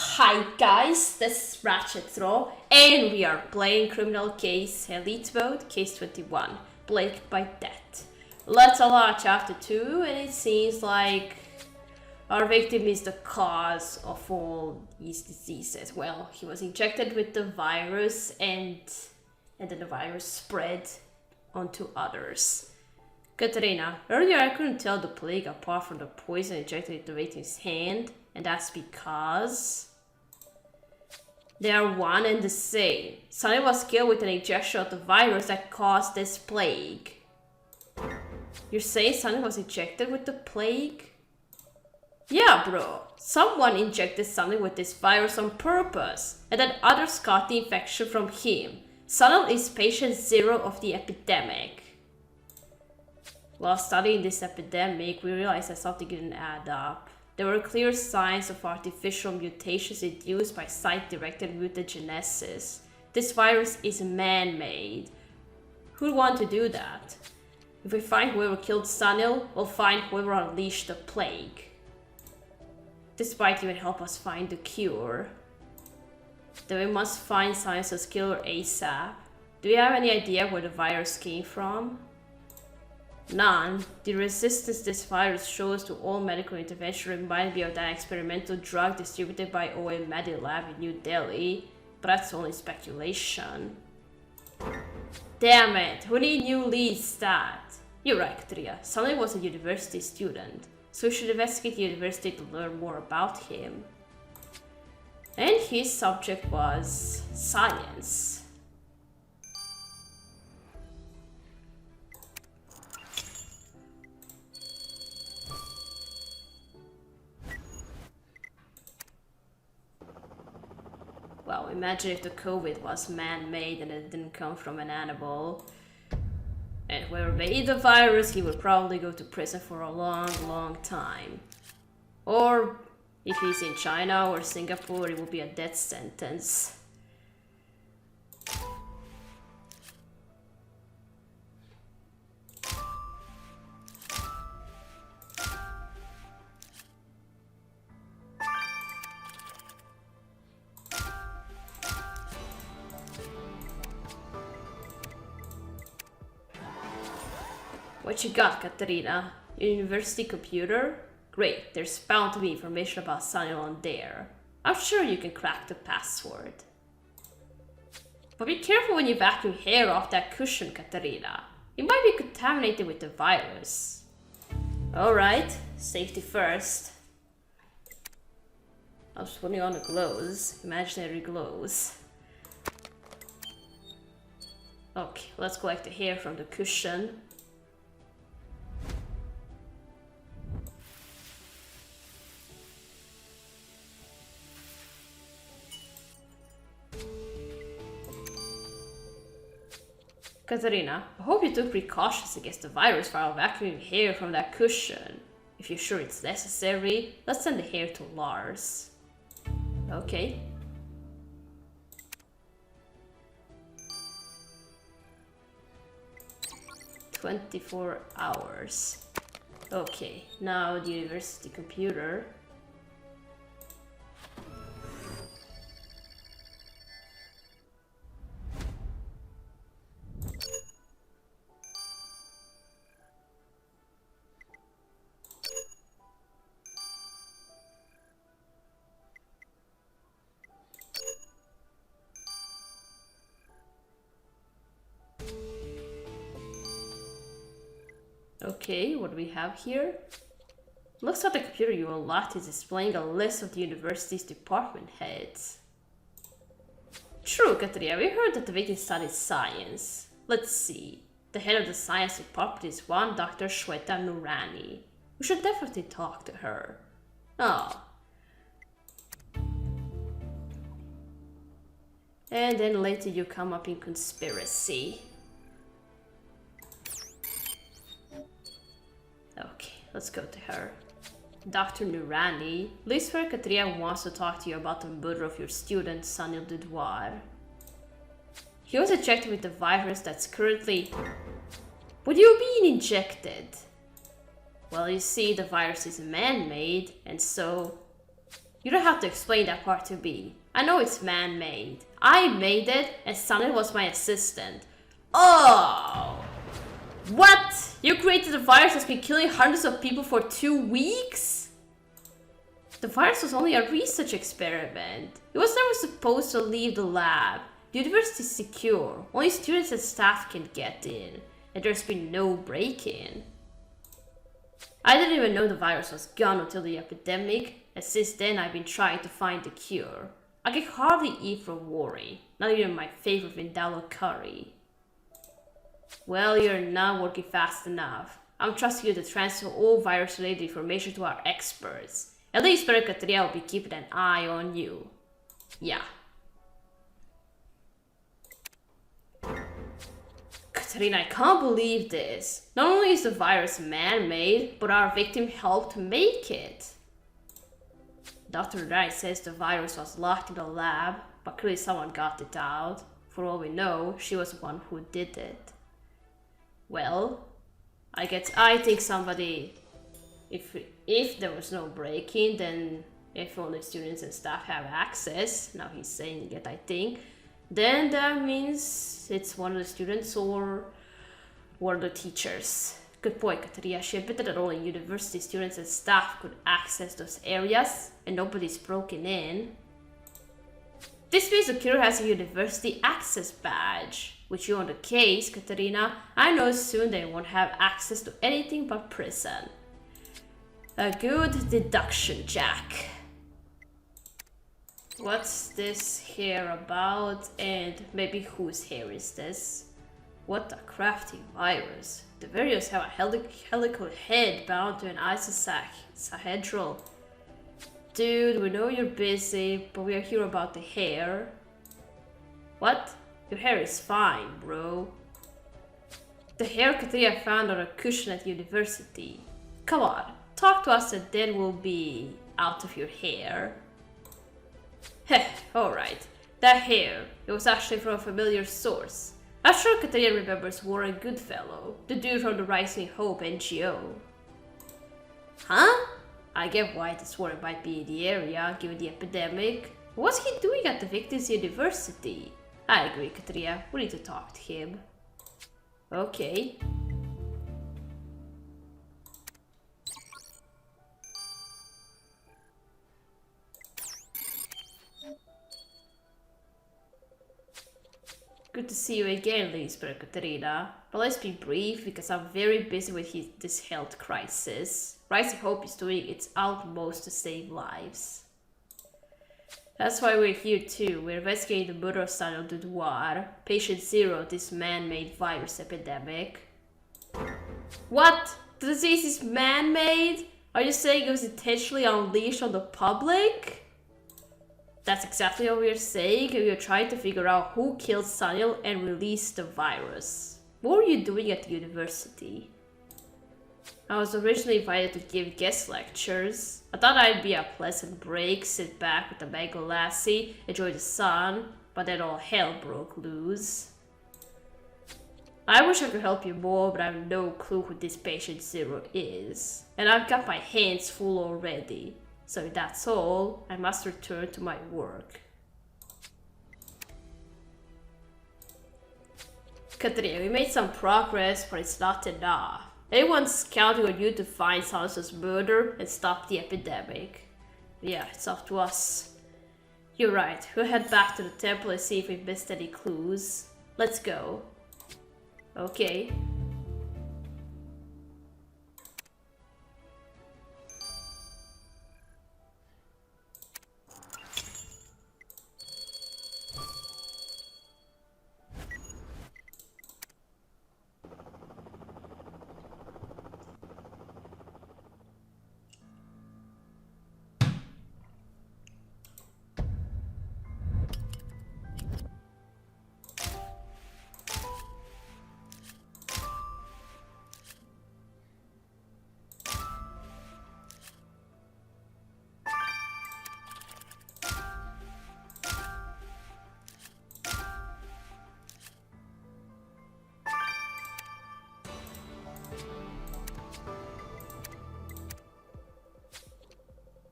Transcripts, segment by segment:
Hi guys, this is Ratchet Throw, and we are playing Criminal Case Elite Mode, Case 21, Plagued by Death. Let's allow chapter 2, and it seems like our victim is the cause of all these diseases. Well, he was injected with the virus, and then the virus spread onto others. Katerina, earlier I couldn't tell the plague apart from the poison injected into the victim's hand, and that's because they are one and the same. Sonny was killed with an injection of the virus that caused this plague. You're saying Sonny was injected with the plague? Yeah, bro. Someone injected Sonny with this virus on purpose, and then others got the infection from him. Sonny is patient zero of the epidemic. While studying this epidemic, we realized that something didn't add up. There were clear signs of artificial mutations induced by site-directed mutagenesis. This virus is man-made. Who'd want to do that? If we find whoever killed Sunil, we'll find whoever unleashed the plague. This might even help us find the cure. Then we must find Science's killer ASAP. Do you have any idea where the virus came from? None. The resistance this virus shows to all medical intervention reminded me of that experimental drug distributed by OM Medilab in New Delhi, but that's only speculation. Damn it, who knew Lee's stat? You're right, Katria. Sonny was a university student, so we should investigate the university to learn more about him. And his subject was science. Well, imagine if the COVID was man-made and it didn't come from an animal. And whoever made the virus, he would probably go to prison for a long, long time. Or if he's in China or Singapore, it will be a death sentence. What you got, Katerina? Your university computer? Great, there's bound to be information about Sunny on there. I'm sure you can crack the password. But be careful when you vacuum hair off that cushion, Katerina. It might be contaminated with the virus. Alright, safety first. I was putting on the gloves, imaginary gloves. Okay, let's collect the hair from the cushion. Katerina, I hope you took precautions against the virus while vacuuming hair from that cushion. If you're sure it's necessary, let's send the hair to Lars. Okay. "24 hours. Okay, now the university computer. Okay, what do we have here? Looks like the computer you unlocked is displaying a list of the university's department heads. True, Katerina, we heard that the victim studies science. Let's see. The head of the science department is one Dr. Shweta Nurani. We should definitely talk to her. Oh. And then later you come up in conspiracy. Okay, let's go to her. Dr. Nurani, Lucifer Katria wants to talk to you about the murder of your student, Sunil Dudoir. He was injected with the virus that's currently... What do you mean injected? Well, you see, the virus is man-made, and so You don't have to explain that part to me. I know it's man-made. I made it, and Sunny was my assistant. Oh! What? You created a virus that's been killing hundreds of people for 2 weeks? The virus was only a research experiment. It was never supposed to leave the lab. The university is secure. Only students and staff can get in. And there's been no break-in. I didn't even know the virus was gone until the epidemic, and since then I've been trying to find the cure. I can hardly eat from worry, not even my favorite vindaloo curry. Well, you're not working fast enough. I'm trusting you to transfer all virus-related information to our experts. At least Katrina will be keeping an eye on you. Yeah. Katrina, I can't believe this. Not only is the virus man-made, but our victim helped make it. Dr. Wright says the virus was locked in the lab, but clearly someone got it out. For all we know, she was the one who did it. Well, I think somebody, if there was no break-in, then if only students and staff have access, now he's saying it, I think, then that means it's one of the students or one of the teachers. Good point, Katrina. She admitted that only university students and staff could access those areas, and nobody's broken in. This means the killer has a university access badge. With you on the case, Katerina, I know soon they won't have access to anything but prison. A good deduction, Jack. What's this here about, and maybe whose hair is this? What a crafty virus. The variants have a helical head bound to an isosahedral. Dude, we know you're busy, but we are here about the hair. What? Your hair is fine, bro. The hair Katrina found on a cushion at university. Come on, talk to us and then we'll be out of your hair. Heh, alright. That hair, it was actually from a familiar source. I'm sure Katrina remembers Warren Goodfellow, the dude from the Rising Hope NGO. Huh? I get why this Warren might be in the area, given the epidemic. What's he doing at the Victims University? I agree, Katrina. We need to talk to him. Okay. Good to see you again, Lisbeth Katrina. But let's be brief because I'm very busy with this health crisis. Rising Hope is doing its utmost to save lives. That's why we're here too. We're investigating the murder of Samuel Dudoir, Patient Zero, this man-made virus epidemic. What? The disease is man-made? Are you saying it was intentionally unleashed on the public? That's exactly what we're saying, and we're trying to figure out who killed Saniel and released the virus. What were you doing at the university? I was originally invited to give guest lectures. I thought I'd be a pleasant break, sit back with a mango lassie, enjoy the sun, but then all hell broke loose. I wish I could help you more, but I have no clue who this Patient Zero is. And I've got my hands full already. So if that's all, I must return to my work. Katrina, we made some progress, but it's not enough. Everyone's counting on you to find Silas's murder and stop the epidemic. Yeah, it's up to us. You're right, we'll head back to the temple and see if we missed any clues. Let's go. Okay.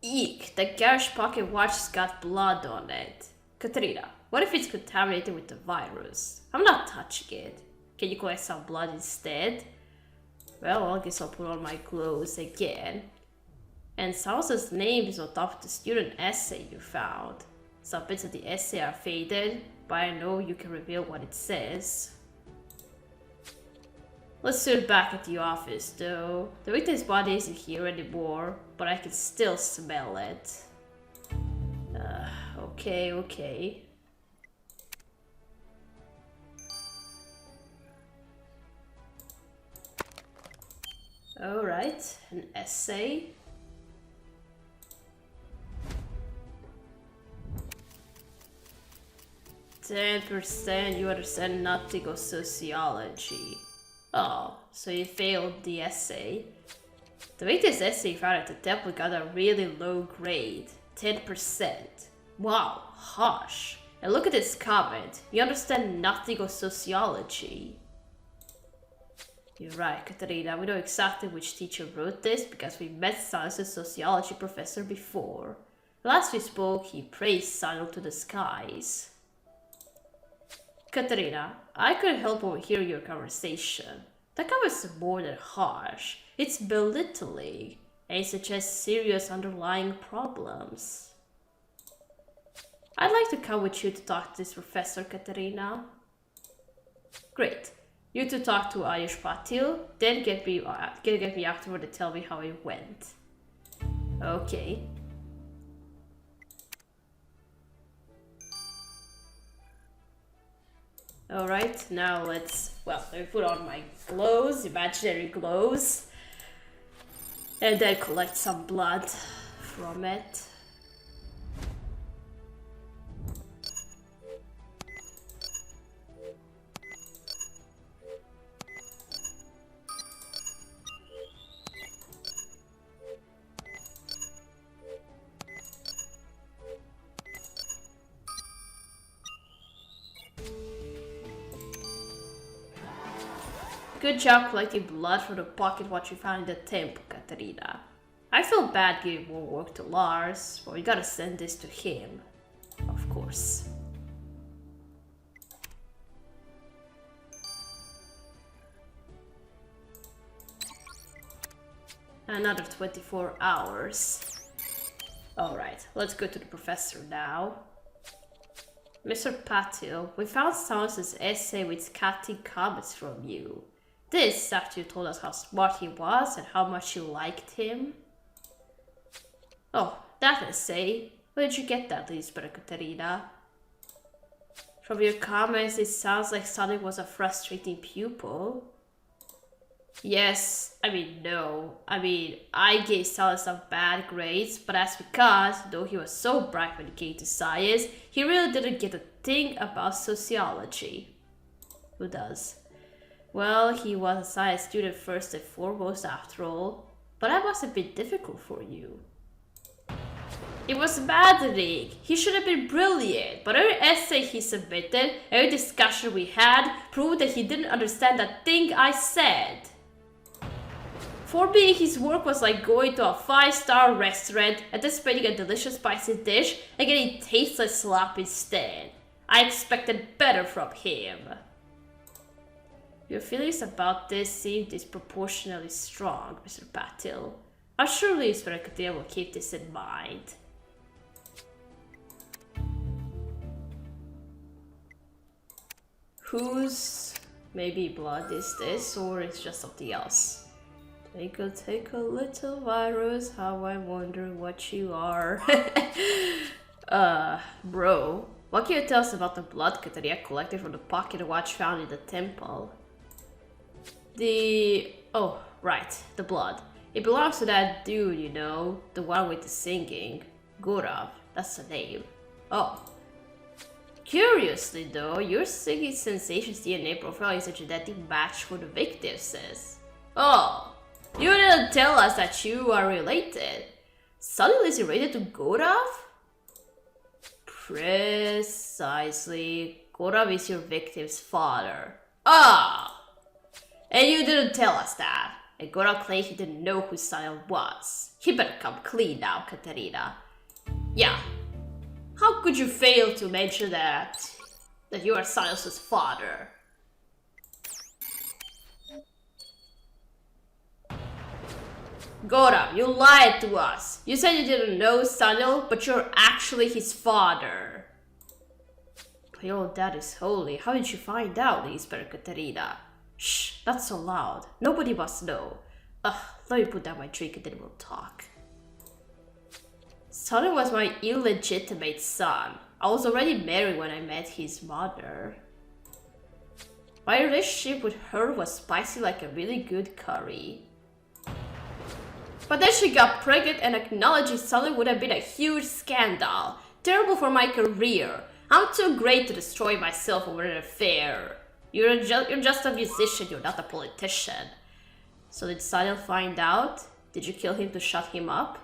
Eek, the garage pocket watch's got blood on it. Katerina, what if it's contaminated with the virus? I'm not touching it. Can you collect some blood instead? Well, I guess I'll put on my gloves again. And Salsa's name is on top of the student essay you found. Some bits of the essay are faded, but I know you can reveal what it says. Let's sit back at the office, though. The victim's body isn't here anymore, but I can still smell it. Okay. Alright, an essay. %, you understand nothing of sociology. Oh, so you failed the essay. The victim's essay found at the temple got a really low grade, 10%. Wow, harsh. And look at this comment. You understand nothing of sociology. You're right, Katerina. We know exactly which teacher wrote this because we met Silas's sociology professor before. Last we spoke, he praised Silent to the skies. Katerina, I couldn't help overhear your conversation. The comment is more than harsh. It's belittling, and it suggests serious underlying problems. I'd like to come with you to talk to this professor, Katerina. Great. You two talk to Ayush Patil, then get me afterward to tell me how it went. Okay. Alright, now let me put on my gloves, imaginary gloves, and then collect some blood from it. Good job collecting blood from the pocket watch you found in the temple, Katerina. I feel bad giving more work to Lars, but we gotta send this to him. Of course. Another 24 hours. Alright, let's go to the professor now. Mr. Patil, we found Silas's essay with scathing comments from you. This after you told us how smart he was and how much you liked him. Oh, that essay. Where did you get that, Lisbeth Katerina? From your comments, it sounds like Sonic was a frustrating pupil. Yes, no. I gave Silas some bad grades, but that's because, though he was so bright when it came to science, he really didn't get a thing about sociology. Who does? Well, he was a science student first and foremost after all, but that must have been difficult for you. It was maddening. He should have been brilliant, but every essay he submitted, every discussion we had, proved that he didn't understand a thing I said. For me, his work was like going to a 5-star restaurant, anticipating a delicious spicy dish, and getting tasteless slop instead. I expected better from him. Your feelings about this seem disproportionately strong, Mr. Patil. I'm sure Lisbeth Katerina will keep this in mind. Whose maybe blood is this, or it's just something else? Take a little virus, how I wonder what you are. Bro, what can you tell us about the blood Katerina collected from the pocket watch found in the temple? Oh, right, the blood. It belongs to that dude, you know, the one with the singing. Gurav, that's the name. Oh. Curiously though, your singing sensation's DNA profile is a genetic match for the victim's. Oh, you didn't tell us that you are related. Sunil is related to Gurav? Precisely. Gurav is your victim's father. Ah! And you didn't tell us that. And Gurav claimed he didn't know who Sunil was. He better come clean now, Katerina. Yeah. How could you fail to mention that you are Silas's father? Goram, you lied to us. You said you didn't know Sanil, but you're actually his father. But your dad is holy. How did you find out, Lisbeth Katerina? Shh, not so loud. Nobody must know. Let me put down my drink and then we'll talk. Sanil was my illegitimate son. I was already married when I met his mother. My relationship with her was spicy like a really good curry. But then she got pregnant and acknowledging Sanil would have been a huge scandal. Terrible for my career. I'm too great to destroy myself over an affair. You're just a musician, you're not a politician. So did Sanil find out? Did you kill him to shut him up?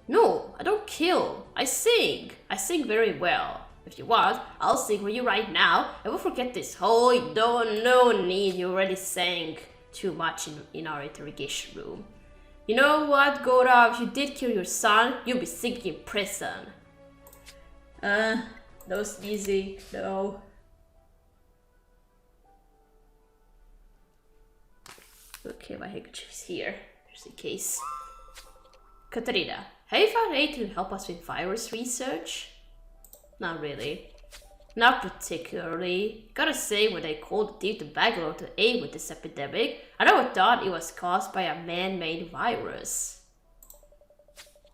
No, I don't kill. I sing. I sing very well. If you want, I'll sing for you right now, and we'll forget this whole no need. You already sang too much in our interrogation room. You know what, Gora? If you did kill your son, you'll be sinking in prison. No sneezing, no. Okay, my handkerchief's here, just in case. Katarina, have you found anything to help us with virus research? Not really. Not particularly. Gotta say, when they called the team to Bangalore to aid with this epidemic, I never thought it was caused by a man-made virus.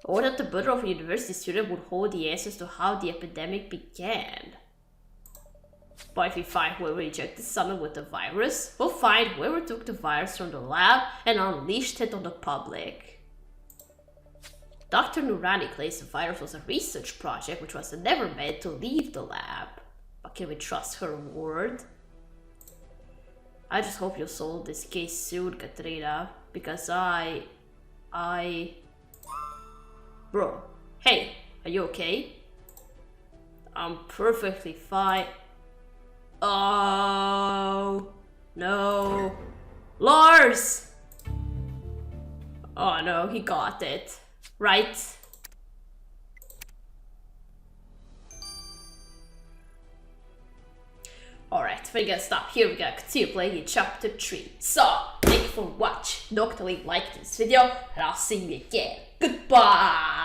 Or that the brother of a university student would hold the answers to how the epidemic began. But if we find whoever rejected someone with the virus, we'll find whoever took the virus from the lab and unleashed it on the public. Dr. Nurani claims the virus was a research project which was never meant to leave the lab. But can we trust her word? I just hope you solve this case soon, Katrina, because Bro, hey, are you okay? I'm perfectly fine. Oh, no. Lars! Oh no, he got it. Right? Alright, we're gonna stop here. We're gonna continue playing in chapter 3. So, thank you for watching. Don't forget to like this video, and I'll see you again. Goodbye!